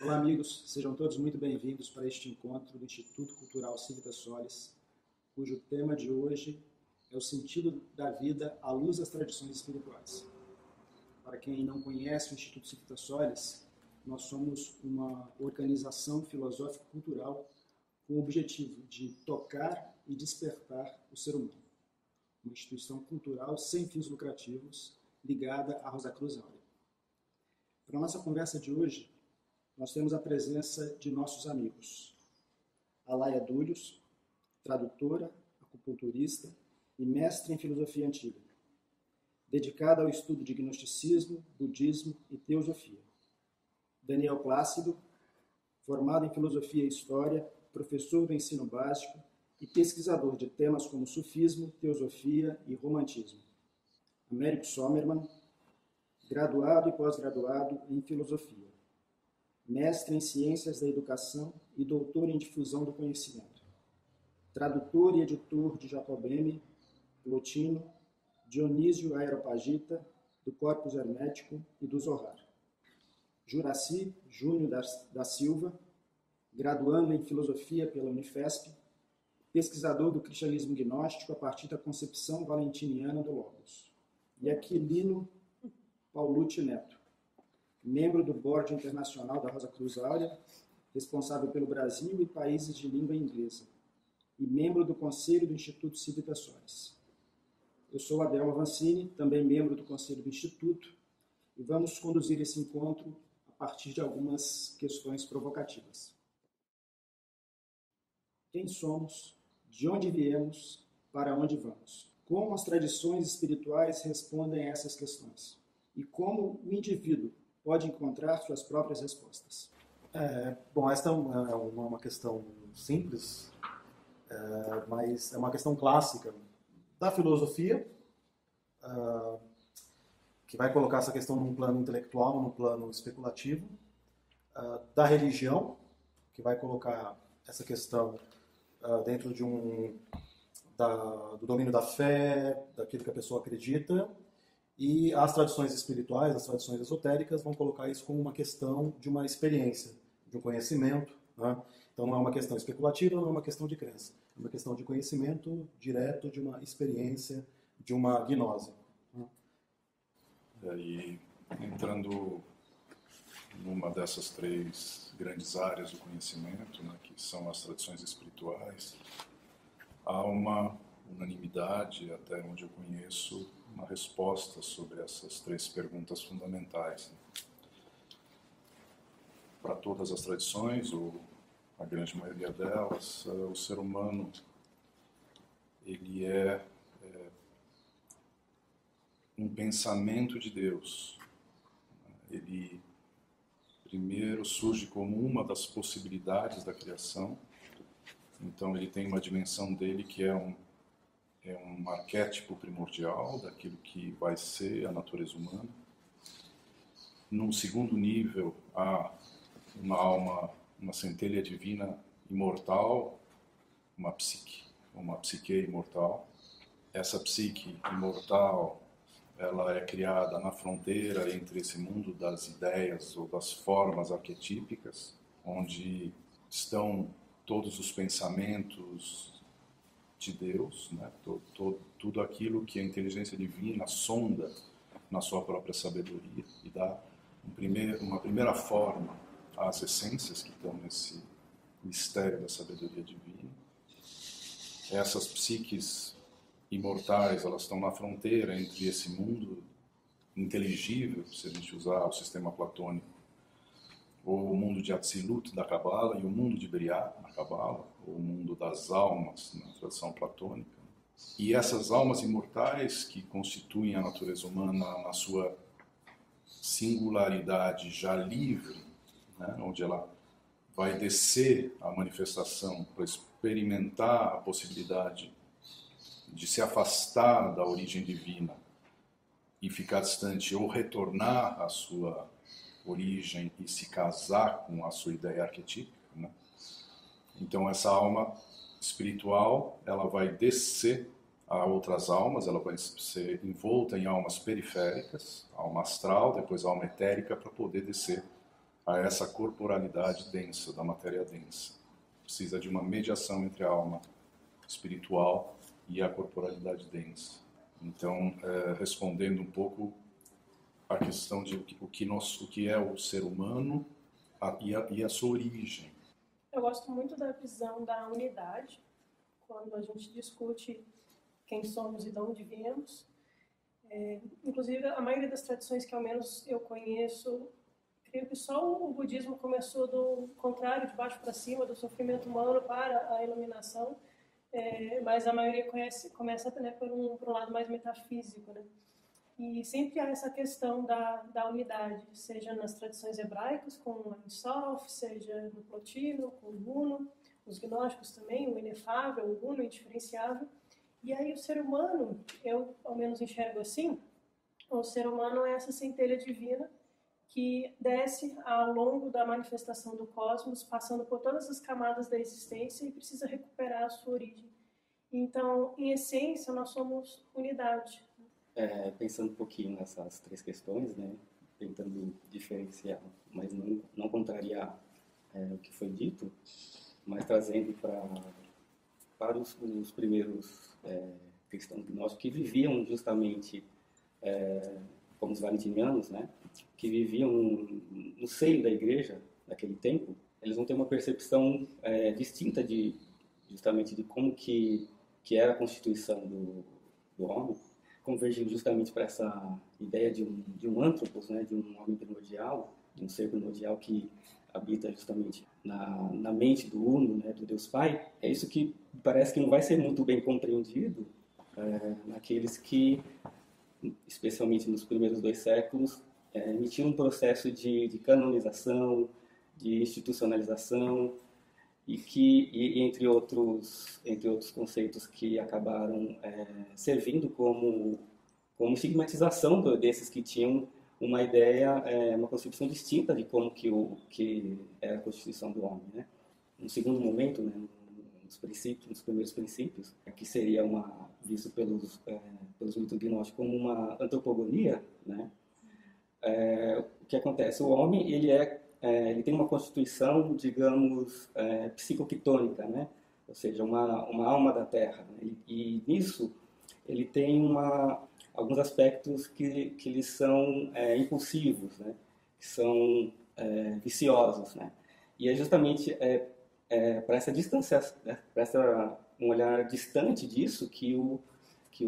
Olá, amigos. Sejam todos muito bem-vindos para este encontro do Instituto Cultural Civitas Solis, cujo tema de hoje é o sentido da vida à luz das tradições espirituais. Para quem não conhece o Instituto Civitas Solis, nós somos uma organização filosófico-cultural com o objetivo de tocar e despertar o ser humano. Uma instituição cultural sem fins lucrativos, ligada à Rosa Cruz Áurea. Para a nossa conversa de hoje, nós temos a presença de nossos amigos. Alaia Dúlios, tradutora, acupunturista e mestre em filosofia antiga, dedicada ao estudo de gnosticismo, budismo e teosofia. Daniel Plácido, formado em filosofia e história, professor do ensino básico e pesquisador de temas como sufismo, teosofia e romantismo. Américo Sommermann, graduado e pós-graduado em filosofia, mestre em ciências da educação e doutor em difusão do conhecimento, tradutor e editor de Jacobeme, Plotino, Dionísio Areopagita, do Corpus Hermético e do Zohar. Juraci Júnior da Silva, graduando em filosofia pela Unifesp, pesquisador do cristianismo gnóstico a partir da concepção valentiniana do Logos. E Aquilino Paulucci Neto, membro do Board Internacional da Rosa Cruz Áurea, responsável pelo Brasil e países de língua inglesa, e membro do Conselho do Instituto Civitas Solis. Eu sou Adelmo Avancini, também membro do Conselho do Instituto, e vamos conduzir esse encontro a partir de algumas questões provocativas. Quem somos? De onde viemos? Para onde vamos? Como as tradições espirituais respondem a essas questões? E como o indivíduo pode encontrar suas próprias respostas? Esta é uma questão simples, mas é uma questão clássica da filosofia, que vai colocar essa questão num plano intelectual, num plano especulativo, da religião, que vai colocar essa questão dentro de do domínio da fé, daquilo que a pessoa acredita. E as tradições espirituais, as tradições esotéricas, vão colocar isso como uma questão de uma experiência, de um conhecimento. Né? Então não é uma questão especulativa, não é uma questão de crença. É uma questão de conhecimento direto, de uma experiência, de uma gnose. Né? E entrando numa dessas três grandes áreas do conhecimento, né, que são as tradições espirituais, há uma unanimidade, até onde eu conheço, uma resposta sobre essas três perguntas fundamentais. Para todas as tradições, ou a grande maioria delas, o ser humano ele é um pensamento de Deus. Ele primeiro surge como uma das possibilidades da criação, então ele tem uma dimensão dele que é um arquétipo primordial daquilo que vai ser a natureza humana. Num segundo nível, há uma alma, uma centelha divina imortal, uma psique imortal. Essa psique imortal, ela é criada na fronteira entre esse mundo das ideias ou das formas arquetípicas, onde estão todos os pensamentos de Deus, né? Tudo aquilo que a inteligência divina sonda na sua própria sabedoria e dá uma primeira forma às essências que estão nesse mistério da sabedoria divina. Essas psiques imortais, elas estão na fronteira entre esse mundo inteligível, se a gente usar o sistema platônico, ou o mundo de Atzilut da Cabala e o mundo de Briá na Cabala, ou o mundo das almas na tradição platônica. E essas almas imortais que constituem a natureza humana na sua singularidade já livre, né, onde ela vai descer a manifestação para experimentar a possibilidade de se afastar da origem divina e ficar distante ou retornar à sua origem e se casar com a sua ideia arquetípica, né? Então essa alma espiritual, ela vai descer a outras almas, ela vai ser envolta em almas periféricas, alma astral, depois alma etérica, para poder descer a essa corporalidade densa, da matéria densa. Precisa de uma mediação entre a alma espiritual e a corporalidade densa. Então, respondendo um pouco a questão de o que é o ser humano e a sua origem. Eu gosto muito da visão da unidade, quando a gente discute quem somos e de onde viemos. Inclusive, a maioria das tradições que ao menos eu conheço, creio que só o budismo começou do contrário, de baixo para cima, do sofrimento humano para a iluminação, mas a maioria começa, né, por um lado mais metafísico, né? E sempre há essa questão da unidade, seja nas tradições hebraicas, com o Ein Sof, seja no Plotino, com o Uno, os gnósticos também, o inefável, o Uno, o indiferenciável. E aí o ser humano, eu ao menos enxergo assim, o ser humano é essa centelha divina que desce ao longo da manifestação do cosmos, passando por todas as camadas da existência e precisa recuperar a sua origem. Então, em essência, nós somos unidade. Pensando um pouquinho nessas três questões, né, tentando diferenciar, mas não contrariar o que foi dito, mas trazendo para os primeiros cristãos gnósticos que viviam justamente como os valentinianos, né, que viviam no seio da igreja naquele tempo, eles vão ter uma percepção distinta justamente de como que era a constituição do homem, convergindo justamente para essa ideia de um antropos, né, de um homem primordial, de um ser primordial que habita justamente na mente do Uno, né, do Deus Pai. É isso que parece que não vai ser muito bem compreendido naqueles que, especialmente nos primeiros 2 séculos, emitiram um processo de canonização, de institucionalização, e entre outros conceitos que acabaram servindo como estigmatização desses que tinham uma ideia, uma concepção distinta de como que era a constituição do homem, né? Um segundo momento, né, nos primeiros princípios, que seria visto pelos mitos gnósticos como uma antropogonia, né? O que acontece? O homem ele tem uma constituição, digamos, psicoquitônica, né? Ou seja, uma alma da terra. Né? E nisso ele tem alguns aspectos que eles são impulsivos, né? Que são viciosos, né? E é justamente para essa distância, para um olhar distante disso que o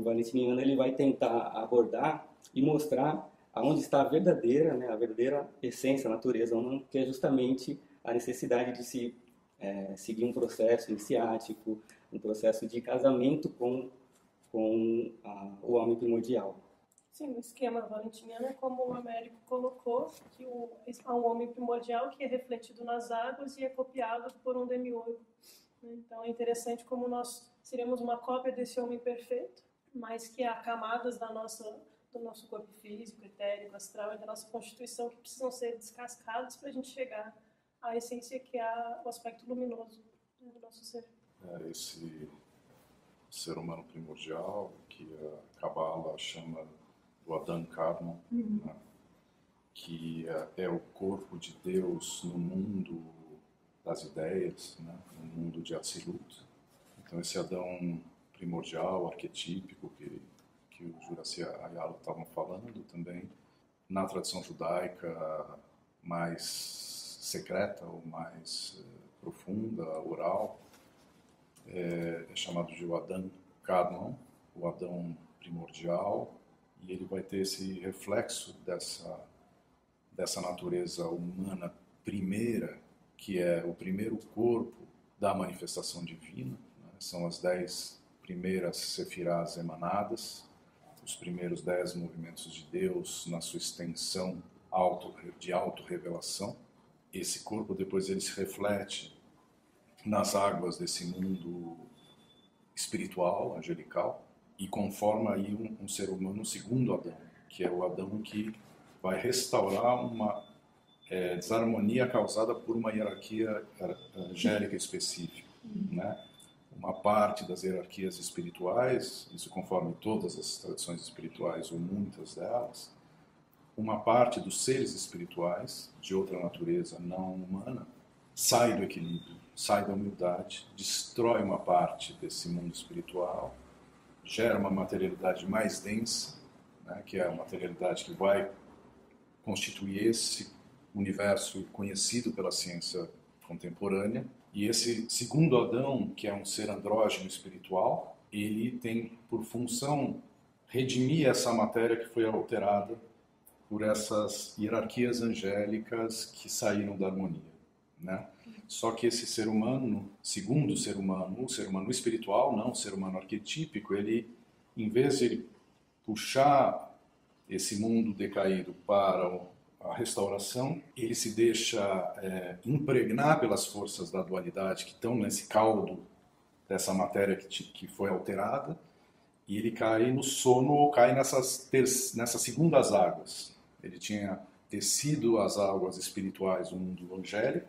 valentiniano ele vai tentar abordar e mostrar aonde está a verdadeira, né, a verdadeira essência, a natureza humana, que é justamente a necessidade de se seguir um processo iniciático, um processo de casamento com o homem primordial. Sim, o esquema valentiniano é como o Américo colocou, que há um homem primordial que é refletido nas águas e é copiado por um demiurgo. Então é interessante como nós seremos uma cópia desse homem perfeito, mas que há camadas do nosso corpo físico, etérico, astral e da nossa constituição que precisam ser descascadas para a gente chegar à essência que é o aspecto luminoso do nosso ser. Esse ser humano primordial, que a Kabbalah chama do Adam Kadmon, né? Que é o corpo de Deus no mundo das ideias, né? No mundo de Atzilut. Então esse Adão primordial, arquetípico, que o Juraci Ayala estavam falando também, na tradição judaica mais secreta ou mais profunda, oral, é chamado de o Adam Kadmon, o Adão primordial, e ele vai ter esse reflexo dessa natureza humana primeira, que é o primeiro corpo da manifestação divina, né? São as 10 primeiras sefirás emanadas, os primeiros 10 movimentos de Deus na sua extensão de auto-revelação. Esse corpo depois ele se reflete nas águas desse mundo espiritual, angelical, e conforma aí um ser humano segundo Adão, que é o Adão que vai restaurar uma desarmonia causada por uma hierarquia angélica específica, né? Uma parte das hierarquias espirituais, isso conforme todas as tradições espirituais ou muitas delas, uma parte dos seres espirituais, de outra natureza não humana, sai do equilíbrio, sai da humildade, destrói uma parte desse mundo espiritual, gera uma materialidade mais densa, né, que é a materialidade que vai constituir esse universo conhecido pela ciência contemporânea. E esse segundo Adão, que é um ser andrógeno espiritual, ele tem por função redimir essa matéria que foi alterada por essas hierarquias angélicas que saíram da harmonia, né? Só que esse ser humano, segundo ser humano, o ser humano espiritual, não o ser humano arquetípico, ele, em vez de ele puxar esse mundo decaído para a restauração, ele se deixa impregnar pelas forças da dualidade que estão nesse caldo dessa matéria que foi alterada, e ele cai no sono ou cai nessas segundas águas. Ele tinha descido as águas espirituais do mundo angélico,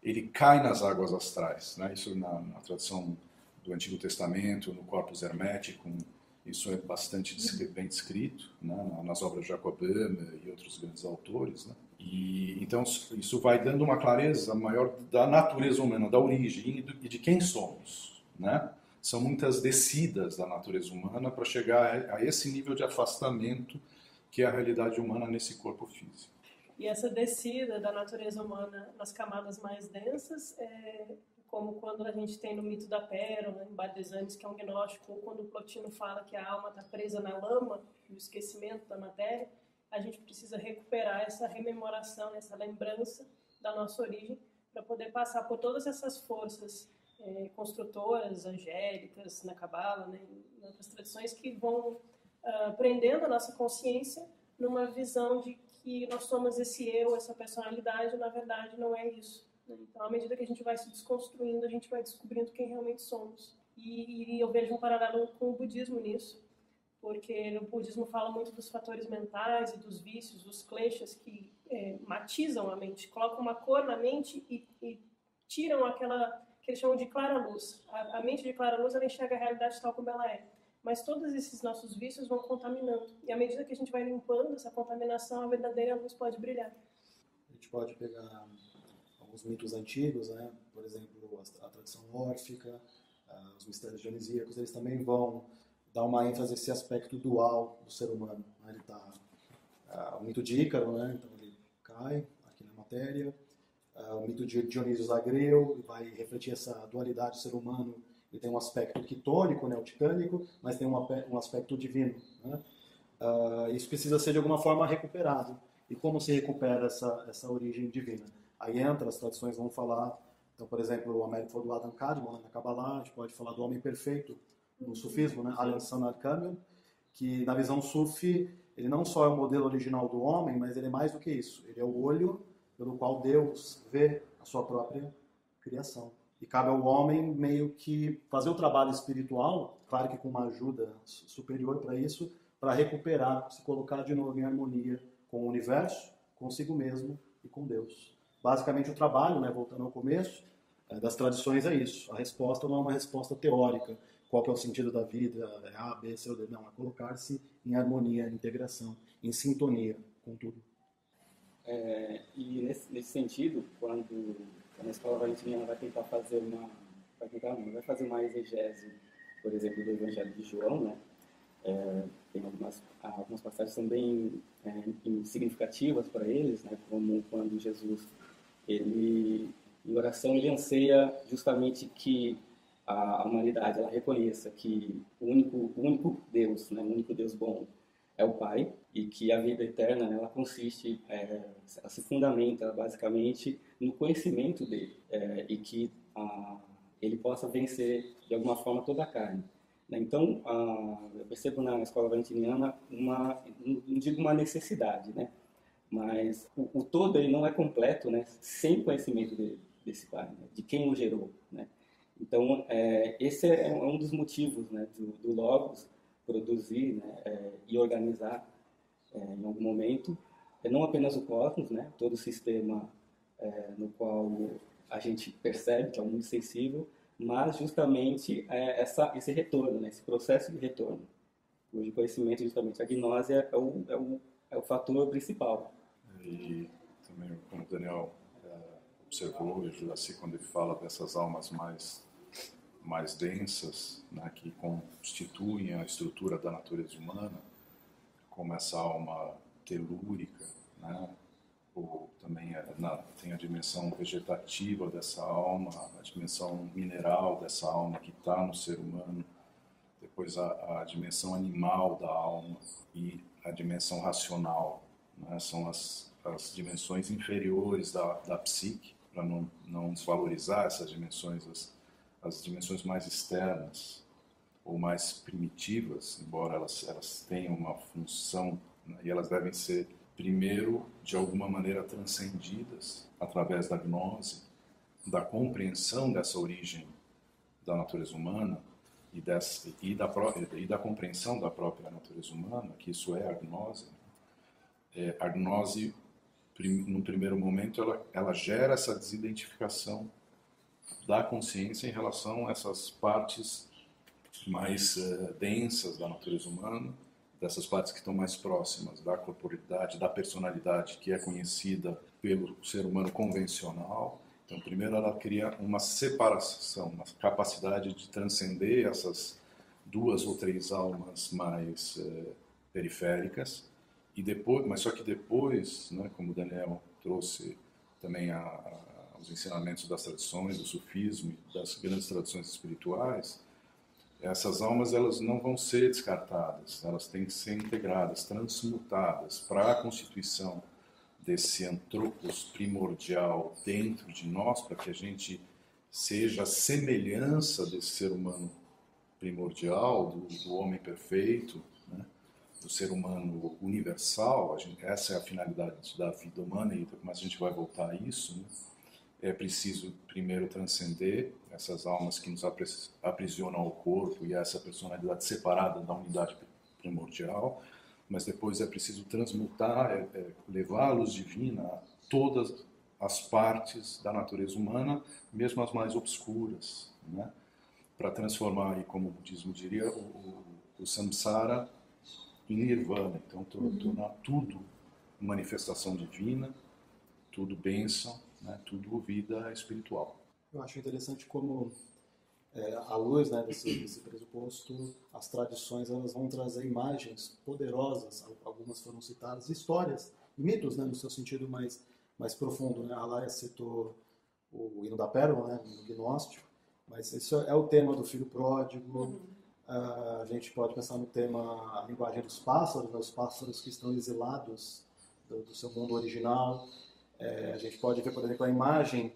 ele cai nas águas astrais, né? Isso na tradição do Antigo Testamento, no Corpus Hermeticum, isso é bastante bem descrito, né? Nas obras de Jacob Böhme e outros grandes autores, né? E então isso vai dando uma clareza maior da natureza humana, da origem e de quem somos, né? São muitas descidas da natureza humana para chegar a esse nível de afastamento que é a realidade humana nesse corpo físico. E essa descida da natureza humana nas camadas mais densas como quando a gente tem no mito da pérola, em Bardesanes, que é um gnóstico, ou quando o Plotino fala que a alma está presa na lama, no esquecimento da matéria, a gente precisa recuperar essa rememoração, essa lembrança da nossa origem, para poder passar por todas essas forças construtoras, angélicas, na Cabala, né, em outras tradições, que vão prendendo a nossa consciência numa visão de que nós somos esse eu, essa personalidade, na verdade não é isso. Então, à medida que a gente vai se desconstruindo, a gente vai descobrindo quem realmente somos. E eu vejo um paralelo com o budismo nisso, porque o budismo fala muito dos fatores mentais e dos vícios, dos kleshas que matizam a mente, colocam uma cor na mente e tiram aquela que eles chamam de clara-luz. A mente de clara-luz, ela enxerga a realidade tal como ela é. Mas todos esses nossos vícios vão contaminando. E à medida que a gente vai limpando essa contaminação, a verdadeira luz pode brilhar. A gente pode pegar alguns mitos antigos, né? Por exemplo, a tradição órfica, os mistérios dionisíacos, eles também vão dar uma ênfase a esse aspecto dual do ser humano. Né? Ele tá, o mito de Ícaro, né? Então ele cai aqui na matéria. O mito de Dionísio Zagreu vai refletir essa dualidade do ser humano. Ele tem um aspecto quitônico, né, ticânico, mas tem um aspecto divino. Né? Isso precisa ser de alguma forma recuperado. E como se recupera essa origem divina? Aí entra, as tradições vão falar, então, por exemplo, o Américo falou do Adam Kadmon, na Kabbalah, a gente pode falar do homem perfeito no sufismo, né, Al-Insan al-Kamil, que na visão sufi, ele não só é o modelo original do homem, mas ele é mais do que isso. Ele é o olho pelo qual Deus vê a sua própria criação. E cabe ao homem meio que fazer o trabalho espiritual, claro que com uma ajuda superior para isso, para recuperar, se colocar de novo em harmonia com o universo, consigo mesmo e com Deus. Basicamente o trabalho, né, voltando ao começo, das tradições é isso. A resposta não é uma resposta teórica. Qual que é o sentido da vida? É A, B, C ou D. Não, é colocar-se em harmonia, em integração, em sintonia com tudo. E nesse sentido, quando a escola valentiniana vai tentar fazer vai fazer uma exegese, por exemplo, do Evangelho de João, né? Tem algumas passagens também significativas para eles, né? Como quando Jesus, em oração, ele anseia justamente que a humanidade ela reconheça que o único Deus, né? O único Deus bom é o Pai, e que a vida eterna, né, ela consiste, ela se fundamenta basicamente no conhecimento dele, e que ele possa vencer de alguma forma toda a carne. Então, eu percebo na escola valentiniana não digo uma necessidade, né, mas o todo ele não é completo, né, sem conhecimento desse Pai, né, de quem o gerou, né. Então, esse é um dos motivos, né, do Logos produzir, né, e organizar em algum momento, não apenas o cosmos, né, todo o sistema no qual a gente percebe que é um mundo sensível, mas justamente esse retorno, né, esse processo de retorno, cujo conhecimento justamente a gnose é é o fator principal. E também, como o Daniel observou, e o Juraci, quando ele fala dessas almas mais densas, né, que constituem a estrutura da natureza humana, como essa alma telúrica, né, ou também tem a dimensão vegetativa dessa alma, a dimensão mineral dessa alma que está no ser humano, depois a dimensão animal da alma e a dimensão racional, né, são as dimensões inferiores da psique, para não desvalorizar essas dimensões, as dimensões mais externas ou mais primitivas, embora elas tenham uma função, né, e elas devem ser, primeiro, de alguma maneira transcendidas através da gnose, da compreensão dessa origem da natureza humana e da compreensão da própria natureza humana, que isso é a gnose. A gnose, no primeiro momento, ela gera essa desidentificação da consciência em relação a essas partes mais densas da natureza humana, dessas partes que estão mais próximas da corporeidade, da personalidade, que é conhecida pelo ser humano convencional. Então, primeiro ela cria uma separação, uma capacidade de transcender essas 2 ou 3 almas mais periféricas, e depois, mas só que depois, né, como o Daniel trouxe também os ensinamentos das tradições, do sufismo e das grandes tradições espirituais, essas almas elas não vão ser descartadas, elas têm que ser integradas, transmutadas para a constituição desse antropos primordial dentro de nós, para que a gente seja a semelhança desse ser humano primordial, do homem perfeito, né? Do ser humano universal. Essa é a finalidade da vida humana, mas a gente vai voltar a isso, né? É preciso primeiro transcender essas almas que nos aprisionam ao corpo e essa personalidade separada da unidade primordial, mas depois é preciso transmutar, levar a luz divina a todas as partes da natureza humana, mesmo as mais obscuras, né? Para transformar, como o budismo diria, o samsara em nirvana. Então, tornar tudo manifestação divina, tudo bênção, né? Tudo vida espiritual. Eu acho interessante como, à luz, né, desse pressuposto, as tradições elas vão trazer imagens poderosas, algumas foram citadas, histórias, mitos, né, no seu sentido mais profundo. Né? A Laia citou o hino da pérola, né, o gnóstico, mas isso é o tema do filho pródigo. A gente pode pensar no tema, a linguagem dos pássaros, né, os pássaros que estão exilados do seu mundo original. A gente pode ver, por exemplo, a imagem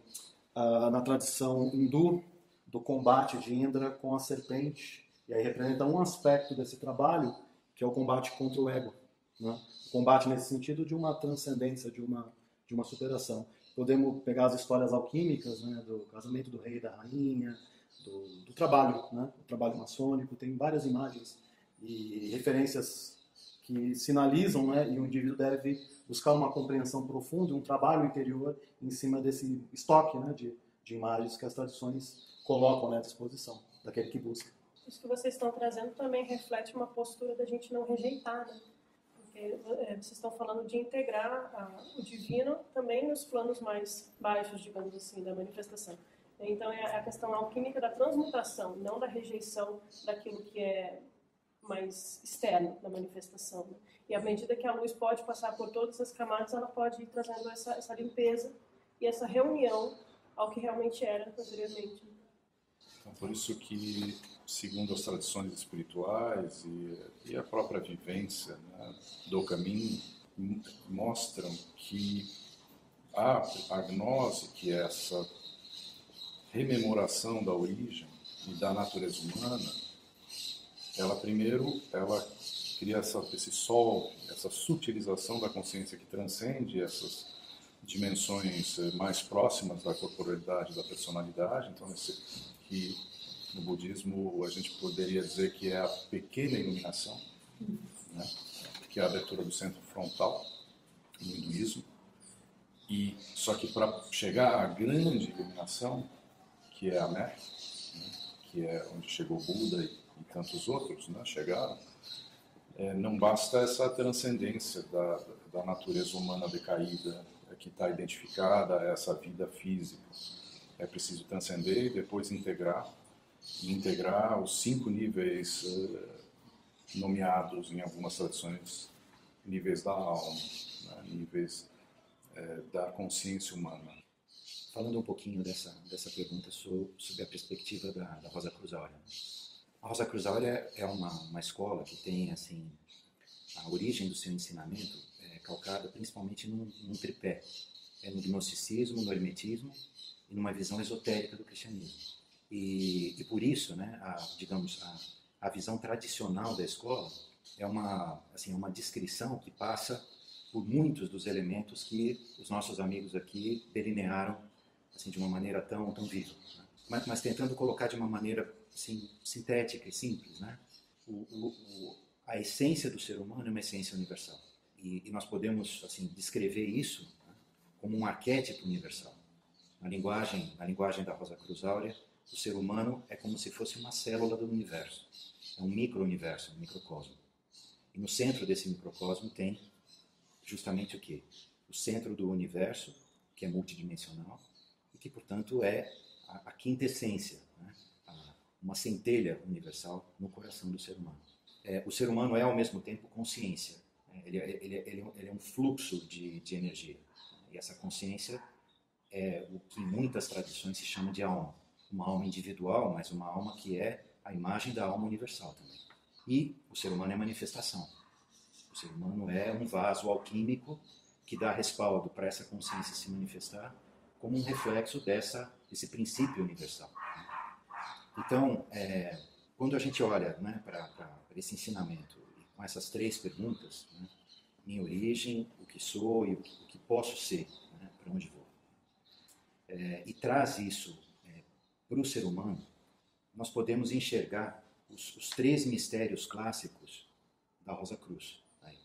na tradição hindu do combate de Indra com a serpente, e aí representa um aspecto desse trabalho, que é o combate contra o ego, né? O combate nesse sentido de uma transcendência, de uma superação. Podemos pegar as histórias alquímicas, né, do casamento do rei e da rainha, do trabalho, né, o trabalho maçônico, tem várias imagens e referências que sinalizam, né, e o indivíduo deve buscar uma compreensão profunda, um trabalho interior em cima desse estoque, né, de imagens que as tradições colocam, né, à disposição daquele que busca. Isso que vocês estão trazendo também reflete uma postura da gente não rejeitar, né? Porque vocês estão falando de integrar o divino também nos planos mais baixos, digamos assim, da manifestação. Então é a questão alquímica da transmutação, não da rejeição daquilo que é mais externo da manifestação. Né? E à medida que a luz pode passar por todas as camadas, ela pode ir trazendo essa limpeza e essa reunião ao que realmente era anteriormente. Então, por isso que, segundo as tradições espirituais e a própria vivência, né, do caminho, mostram que a gnose, que é essa rememoração da origem e da natureza humana, ela cria esse sol, essa sutilização da consciência que transcende essas dimensões mais próximas da corporalidade, da personalidade. Então, que no budismo a gente poderia dizer que é a pequena iluminação, né? Que é a abertura do centro frontal no hinduísmo. E só que para chegar à grande iluminação, que é a Mé, né? Que é onde chegou Buda e tantos outros, né? Chegaram, não basta essa transcendência da natureza humana decaída, que está identificada a essa vida física. É preciso transcender e depois integrar, e integrar os 5 níveis nomeados em algumas tradições, níveis da alma, né, níveis da consciência humana. Falando um pouquinho dessa pergunta sobre a perspectiva da Rosa Cruz Áurea. A Rosa Cruz Áurea é uma escola que tem, assim, a origem do seu ensinamento calcada principalmente num tripé. No gnosticismo, no hermetismo e numa visão esotérica do cristianismo. E por isso, né, a visão tradicional da escola é uma descrição que passa por muitos dos elementos que os nossos amigos aqui delinearam assim, de uma maneira tão viva, né? Mas tentando colocar de uma maneira assim, sintética e simples, né? A essência do ser humano é uma essência universal. E nós podemos assim, descrever isso, né, como um arquétipo universal. Na linguagem da Rosa Cruz Áurea, o ser humano é como se fosse uma célula do universo. É um micro-universo, um microcosmo. E no centro desse microcosmo tem justamente o quê? O centro do universo, que é multidimensional, e que, portanto, é a quinta essência, né? Uma centelha universal no coração do ser humano. O ser humano é, ao mesmo tempo, consciência. Ele é um fluxo de energia. E essa consciência é o que em muitas tradições se chama de alma. Uma alma individual, mas uma alma que é a imagem da alma universal também. E o ser humano é manifestação. O ser humano é um vaso alquímico que dá respaldo para essa consciência se manifestar como um reflexo desse princípio universal. Então, quando a gente olha, né, para esse ensinamento, com essas 3 perguntas, né, minha origem, o que sou e o que posso ser, né, para onde vou, e traz isso para o ser humano, nós podemos enxergar os 3 mistérios clássicos da Rosa Cruz, aí,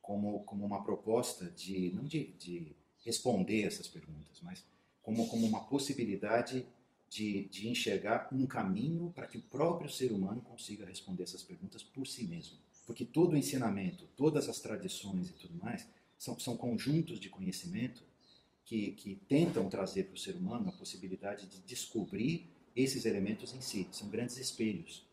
como uma proposta não de responder essas perguntas, mas como uma possibilidade de enxergar um caminho para que o próprio ser humano consiga responder essas perguntas por si mesmo. Porque todo o ensinamento, todas as tradições e tudo mais, são conjuntos de conhecimento que tentam trazer para o ser humano a possibilidade de descobrir esses elementos em si. São grandes espelhos.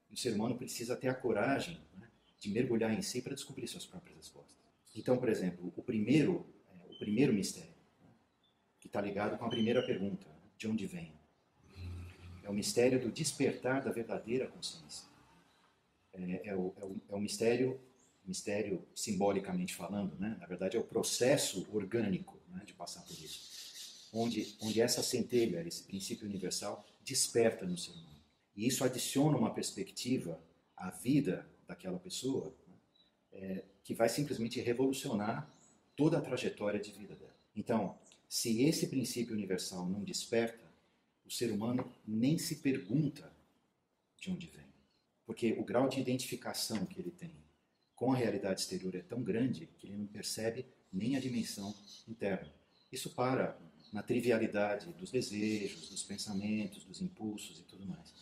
E o ser humano precisa ter a coragem, né, de mergulhar em si para descobrir suas próprias respostas. Então, por exemplo, o primeiro mistério, né, que está ligado com a primeira pergunta, né, de onde vem? É o mistério do despertar da verdadeira consciência. É o mistério simbolicamente falando, né? Na verdade é o processo orgânico, né, de passar por isso, onde essa centelha, esse princípio universal, desperta no ser humano. E isso adiciona uma perspectiva à vida daquela pessoa, né, que vai simplesmente revolucionar toda a trajetória de vida dela. Então, se esse princípio universal não desperta, o ser humano nem se pergunta de onde vem. Porque o grau de identificação que ele tem com a realidade exterior é tão grande que ele não percebe nem a dimensão interna. Isso para na trivialidade dos desejos, dos pensamentos, dos impulsos e tudo mais.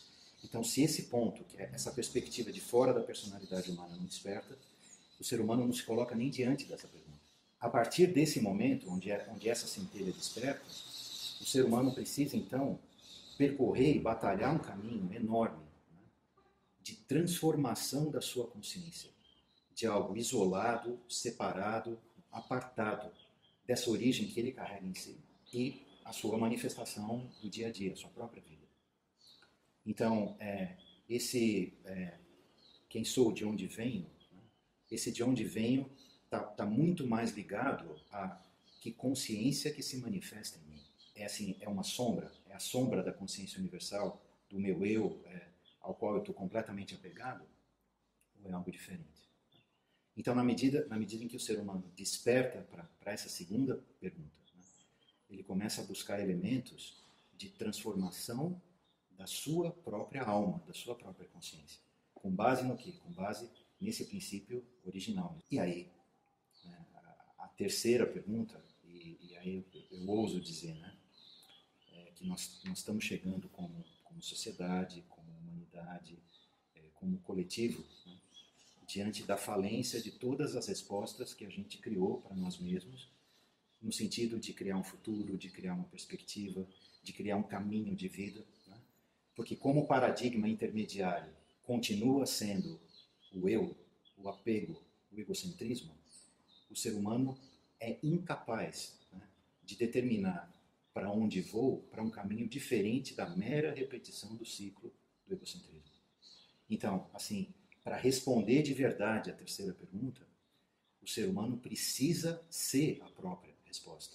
Então, se esse ponto, que é essa perspectiva de fora da personalidade humana, não desperta, o ser humano não se coloca nem diante dessa pergunta. A partir desse momento, onde essa centelha desperta, o ser humano precisa, então, percorrer e batalhar um caminho enorme, né, de transformação da sua consciência, de algo isolado, separado, apartado dessa origem que ele carrega em si e a sua manifestação do dia a dia, a sua própria vida. Então, quem sou, de onde venho, né, esse de onde venho está muito mais ligado a que consciência que se manifesta em mim. É uma sombra, é a sombra da consciência universal, do meu eu, ao qual eu estou completamente apegado, ou é algo diferente? Então, na medida em que o ser humano desperta para essa segunda pergunta, né, ele começa a buscar elementos de transformação da sua própria alma, da sua própria consciência. Com base no quê? Com base nesse princípio original. E aí, né, a terceira pergunta, e aí eu ouso dizer, né, que nós estamos chegando como sociedade, como humanidade, como coletivo, né, diante da falência de todas as respostas que a gente criou para nós mesmos, no sentido de criar um futuro, de criar uma perspectiva, de criar um caminho de vida, né? Porque como o paradigma intermediário continua sendo o eu, o apego, o egocentrismo, o ser humano é incapaz, né, de determinar para onde vou, para um caminho diferente da mera repetição do ciclo do egocentrismo. Então, assim, para responder de verdade à terceira pergunta, o ser humano precisa ser a própria resposta.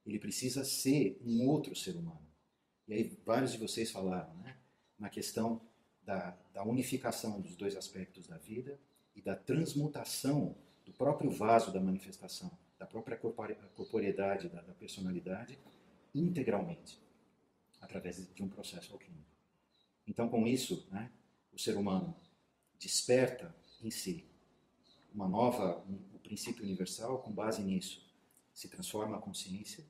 Ele precisa ser um outro ser humano. E aí vários de vocês falaram, né, na questão da unificação dos dois aspectos da vida e da transmutação do próprio vaso da manifestação, da própria corporeidade, da personalidade, integralmente, através de um processo alquímico. Então, com isso, né, o ser humano desperta em si o princípio universal. Com base nisso, se transforma a consciência,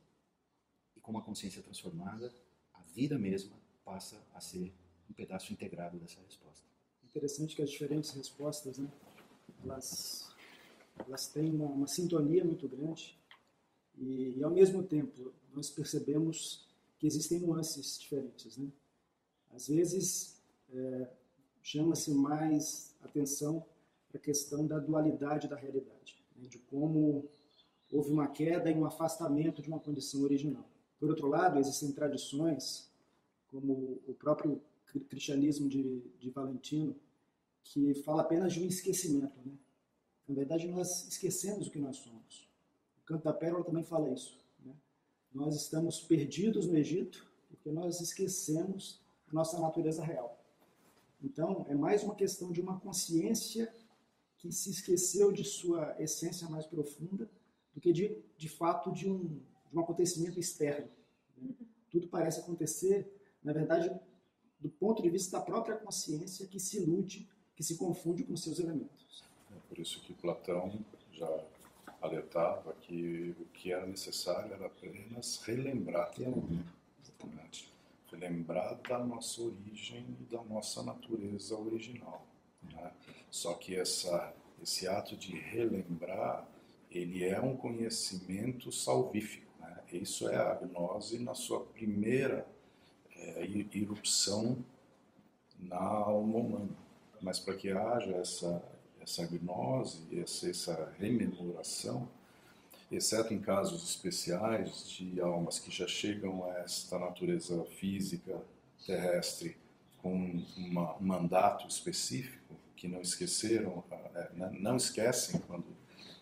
e com a consciência transformada, a vida mesma passa a ser um pedaço integrado dessa resposta. Interessante que as diferentes respostas, né, elas têm uma sintonia muito grande e, ao mesmo tempo, nós percebemos que existem nuances diferentes, né? Às vezes, chama-se mais atenção para a questão da dualidade da realidade, né, de como houve uma queda e um afastamento de uma condição original. Por outro lado, existem tradições, como o próprio cristianismo de Valentino, que fala apenas de um esquecimento, né? Na verdade, nós esquecemos o que nós somos. O Canto da Pérola também fala isso, né? Nós estamos perdidos no Egito porque nós esquecemos a nossa natureza real. Então, é mais uma questão de uma consciência que se esqueceu de sua essência mais profunda do que, de fato, de um acontecimento externo, né? Tudo parece acontecer, na verdade, do ponto de vista da própria consciência que se ilude, que se confunde com seus elementos. É por isso que Platão já alertava que o que era necessário era apenas relembrar. Exatamente. Relembrar da nossa origem e da nossa natureza original, né? Só que esse ato de relembrar, ele é um conhecimento salvífico, né? Isso é a gnose na sua primeira irrupção na alma humana. Mas para que haja essa gnose, essa rememoração, exceto em casos especiais de almas que já chegam a esta natureza física terrestre com um mandato específico, que não esqueceram, não esquecem quando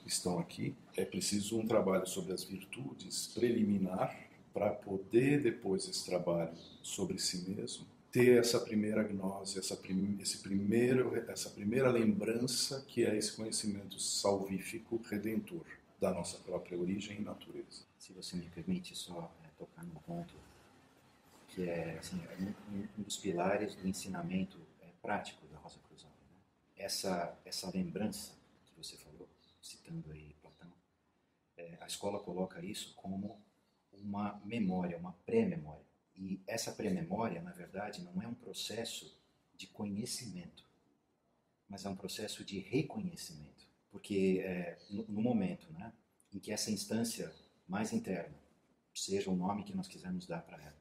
estão aqui, é preciso um trabalho sobre as virtudes preliminar para poder, depois desse trabalho sobre si mesmo, ter essa primeira gnose, essa primeira lembrança, que é esse conhecimento salvífico redentor da nossa própria origem e natureza. Se você me permite só tocar num ponto que é, assim, um dos pilares do ensinamento prático da Rosa Cruz Aura, né? Essa lembrança que você falou, citando aí Platão, a escola coloca isso como uma memória, uma pré-memória. E essa pré-memória, na verdade, não é um processo de conhecimento, mas é um processo de reconhecimento. Porque no momento, né, em que essa instância mais interna, seja o nome que nós quisermos dar para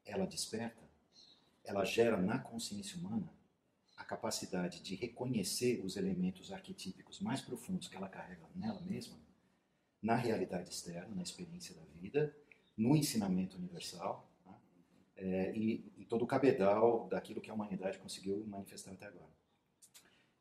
ela desperta, ela gera na consciência humana a capacidade de reconhecer os elementos arquetípicos mais profundos que ela carrega nela mesma, na realidade externa, na experiência da vida, no ensinamento universal, e todo o cabedal daquilo que a humanidade conseguiu manifestar até agora.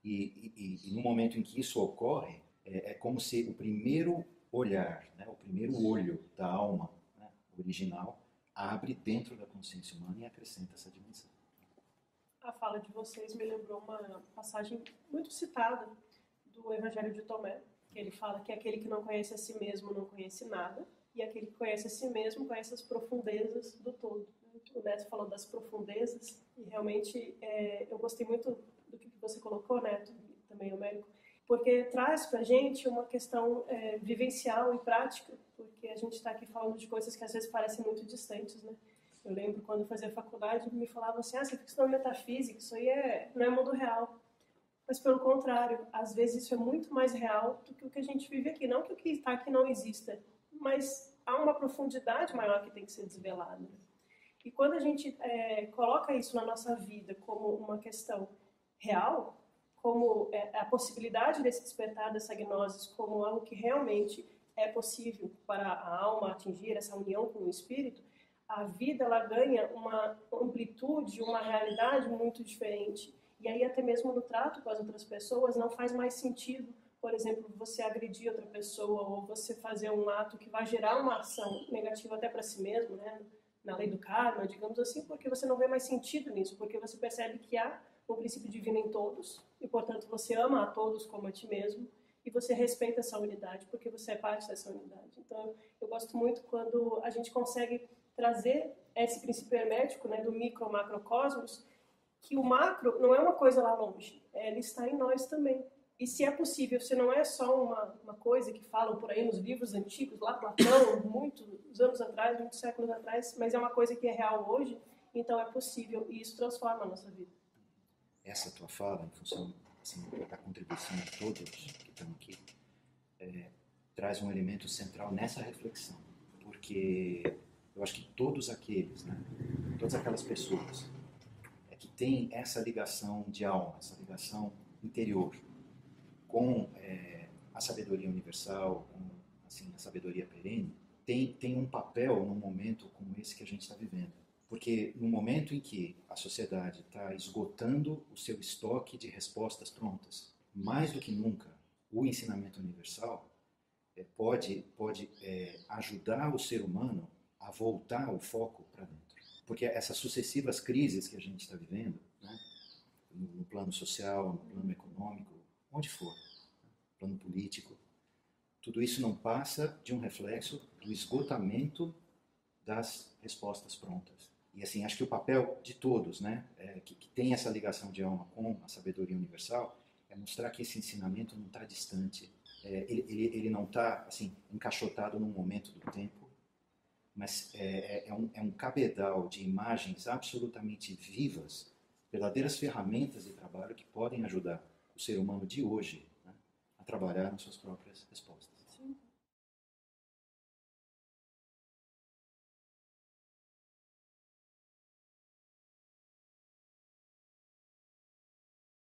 E no momento em que isso ocorre, é como se o primeiro olhar, né, o primeiro olho da alma, né, original, abre dentro da consciência humana e acrescenta essa dimensão. A fala de vocês me lembrou uma passagem muito citada do Evangelho de Tomé, que ele fala que aquele que não conhece a si mesmo não conhece nada, e aquele que conhece a si mesmo conhece as profundezas do todo. O Neto falou das profundezas, e realmente eu gostei muito do que você colocou, Neto, e também o Américo, porque traz para a gente uma questão vivencial e prática, porque a gente está aqui falando de coisas que às vezes parecem muito distantes, né? Eu lembro quando eu fazia faculdade, me falavam assim, você fica estudando metafísica, isso aí não é mundo real. Mas, pelo contrário, às vezes isso é muito mais real do que o que a gente vive aqui. Não que o que está aqui não exista, mas há uma profundidade maior que tem que ser desvelada. E quando a gente coloca isso na nossa vida como uma questão real, como a possibilidade desse despertar dessa gnose como algo que realmente é possível para a alma atingir essa união com o espírito, a vida ela ganha uma amplitude, uma realidade muito diferente. E aí até mesmo no trato com as outras pessoas não faz mais sentido, por exemplo, você agredir outra pessoa ou você fazer um ato que vai gerar uma ação negativa até para si mesmo, né? Na lei do karma, digamos assim, porque você não vê mais sentido nisso, porque você percebe que há um princípio divino em todos e, portanto, você ama a todos como a ti mesmo e você respeita essa unidade porque você é parte dessa unidade. Então, eu gosto muito quando a gente consegue trazer esse princípio hermético, né, do micro-macrocosmos, que o macro não é uma coisa lá longe, ele está em nós também. E se é possível, se não é só uma coisa que falam por aí nos livros antigos, lá Platão, muitos anos atrás, muitos séculos atrás, mas é uma coisa que é real hoje, então é possível e isso transforma a nossa vida. Essa tua fala, em função assim, da contribuição de todos que estão aqui, traz um elemento central nessa reflexão, porque eu acho que todos aqueles, né, todas aquelas pessoas que têm essa ligação de alma, essa ligação interior, com a sabedoria universal, com assim, a sabedoria perene, tem um papel num momento como esse que a gente está vivendo. Porque no momento em que a sociedade está esgotando o seu estoque de respostas prontas, mais do que nunca, o ensinamento universal pode ajudar o ser humano a voltar o foco para dentro. Porque essas sucessivas crises que a gente está vivendo, né, no plano social, no plano econômico, onde for, no plano político, tudo isso não passa de um reflexo do esgotamento das respostas prontas. E assim, acho que o papel de todos, né, que tem essa ligação de alma com a sabedoria universal, é mostrar que esse ensinamento não está distante, ele não está assim, encaixotado num momento do tempo, mas é um cabedal de imagens absolutamente vivas, verdadeiras ferramentas de trabalho que podem ajudar o ser humano de hoje, né, a trabalhar nas suas próprias respostas. Sim.